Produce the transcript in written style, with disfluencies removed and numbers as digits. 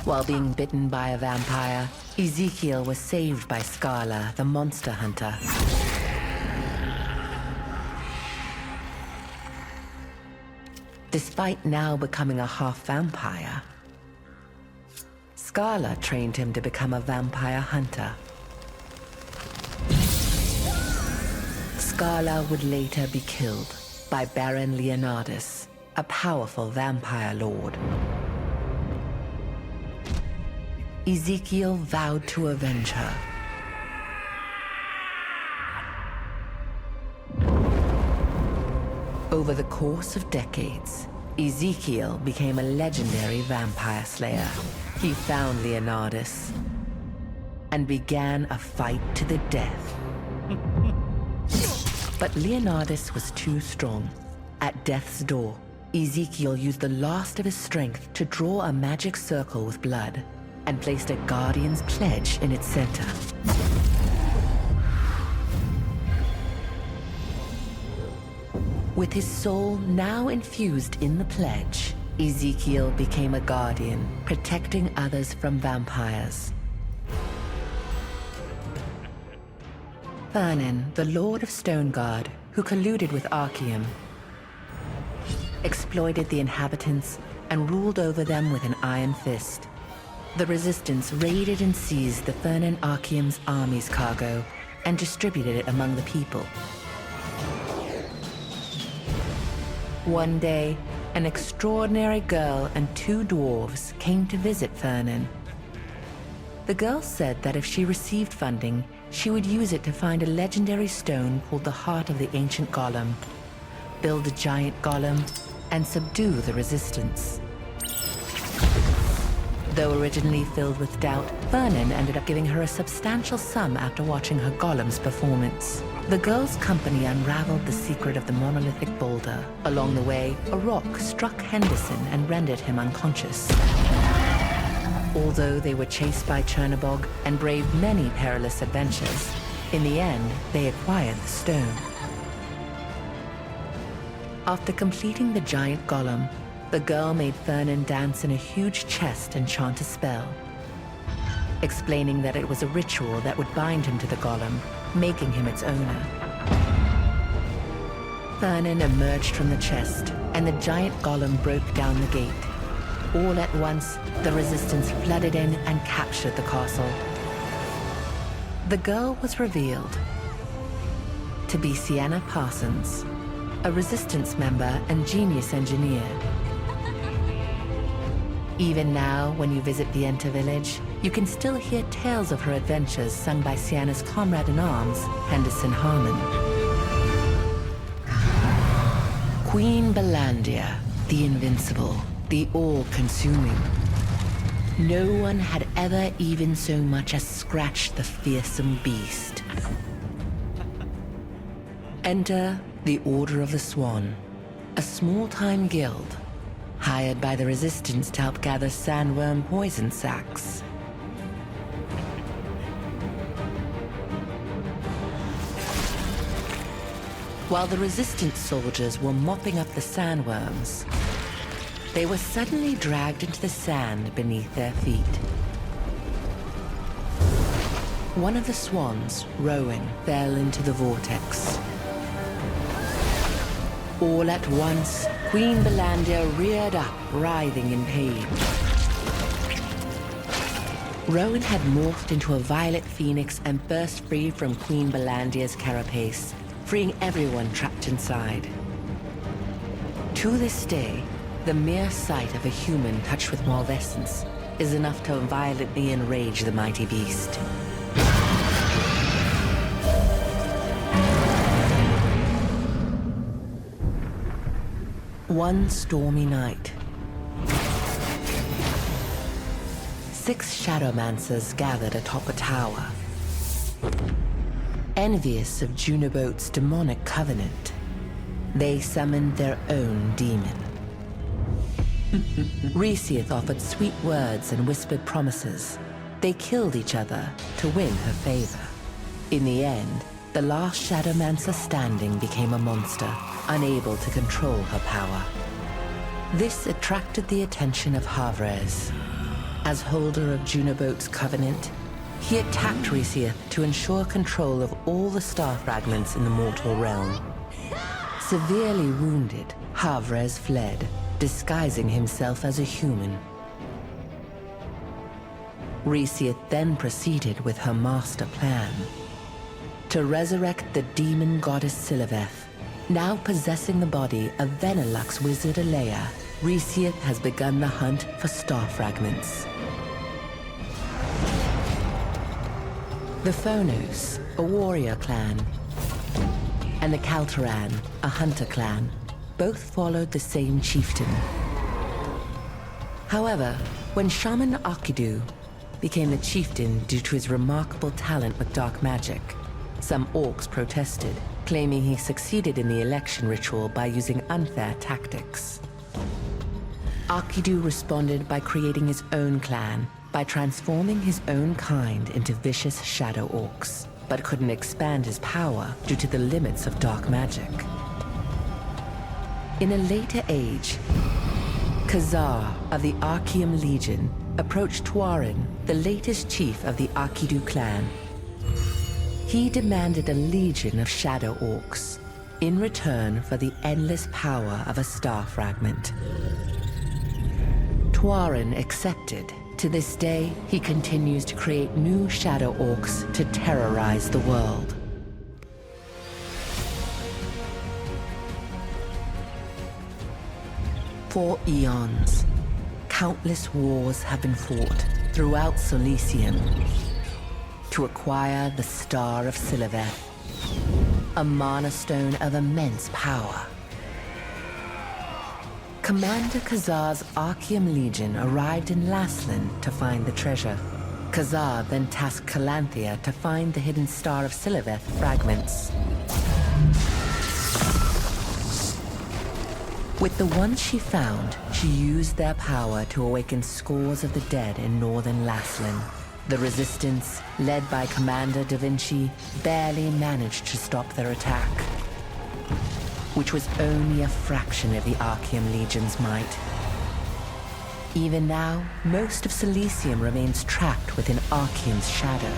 While being bitten by a vampire, Ezekiel was saved by Scala, the monster hunter. Despite now becoming a half-vampire, Scala trained him to become a vampire hunter. Scala would later be killed by Baron Leonardus, a powerful vampire lord. Ezekiel vowed to avenge her. Over the course of decades, Ezekiel became a legendary vampire slayer. He found Leonardus and began a fight to the death. But Leonardus was too strong. At death's door, Ezekiel used the last of his strength to draw a magic circle with blood and placed a guardian's pledge in its center. With his soul now infused in the pledge, Ezekiel became a guardian, protecting others from vampires. Vernon, the Lord of Stonegard, who colluded with Archeum, exploited the inhabitants and ruled over them with an iron fist. The Resistance raided and seized the Vernon Archeum's army's cargo and distributed it among the people. One day, an extraordinary girl and two dwarves came to visit Vernon. The girl said that if she received funding, she would use it to find a legendary stone called the Heart of the Ancient Golem, build a giant golem, and subdue the Resistance. Though originally filled with doubt, Vernon ended up giving her a substantial sum after watching her golem's performance. The girl's company unraveled the secret of the monolithic boulder. Along the way, a rock struck Henderson and rendered him unconscious. Although they were chased by Chernobog and braved many perilous adventures, in the end, they acquired the stone. After completing the giant golem, the girl made Vernon dance in a huge chest and chant a spell, explaining that it was a ritual that would bind him to the golem, making him its owner. Vernon emerged from the chest, and the giant golem broke down the gate. All at once, the Resistance flooded in and captured the castle. The girl was revealed to be Sienna Parsons, a Resistance member and genius engineer. Even now, when you visit the Enter village, you can still hear tales of her adventures sung by Sienna's comrade-in-arms, Henderson Harmon. Queen Belandia, the invincible, the all-consuming. No one had ever even so much as scratched the fearsome beast. Enter the Order of the Swan, a small-time guild hired by the Resistance to help gather sandworm poison sacs. While the Resistance soldiers were mopping up the sandworms, they were suddenly dragged into the sand beneath their feet. One of the swans, rowing, fell into the vortex. All at once, Queen Belandia reared up, writhing in pain. Rowan had morphed into a violet phoenix and burst free from Queen Belandia's carapace, freeing everyone trapped inside. To this day, the mere sight of a human touched with malvescence is enough to violently enrage the mighty beast. One stormy night, 6 Shadowmancers gathered atop a tower. Envious of Junobote's demonic covenant, they summoned their own demon. Resiath offered sweet words and whispered promises. They killed each other to win her favor. In the end, the last Shadowmancer standing became a monster, unable to control her power. This attracted the attention of Havrez. As holder of Junobote's covenant, he attacked Resiath to ensure control of all the star fragments in the mortal realm. Severely wounded, Havrez fled, disguising himself as a human. Resiath then proceeded with her master plan. To resurrect the demon goddess Siliveth, now possessing the body of Venelux wizard Alea, Resiath has begun the hunt for star fragments. The Phonos, a warrior clan, and the Kaltaran, a hunter clan, both followed the same chieftain. However, when Shaman Akidu became the chieftain due to his remarkable talent with dark magic, some orcs protested, claiming he succeeded in the election ritual by using unfair tactics. Akidu responded by creating his own clan, by transforming his own kind into vicious shadow orcs, but couldn't expand his power due to the limits of dark magic. In a later age, Khazar of the Archeum Legion approached Tuarin, the latest chief of the Akidu clan. He demanded a legion of shadow orcs in return for the endless power of a star fragment. Tuarin accepted. To this day, he continues to create new shadow orcs to terrorize the world. For eons, countless wars have been fought throughout Solicium to acquire the Star of Siliveth, a mana stone of immense power. Commander Khazar's Archeum Legion arrived in Laslan to find the treasure. Khazar then tasked Calanthea to find the hidden Star of Siliveth fragments. With the ones she found, she used their power to awaken scores of the dead in northern Laslan. The Resistance, led by Commander Da Vinci, barely managed to stop their attack, which was only a fraction of the Archeum Legion's might. Even now, most of Silicium remains trapped within Archeum's shadow.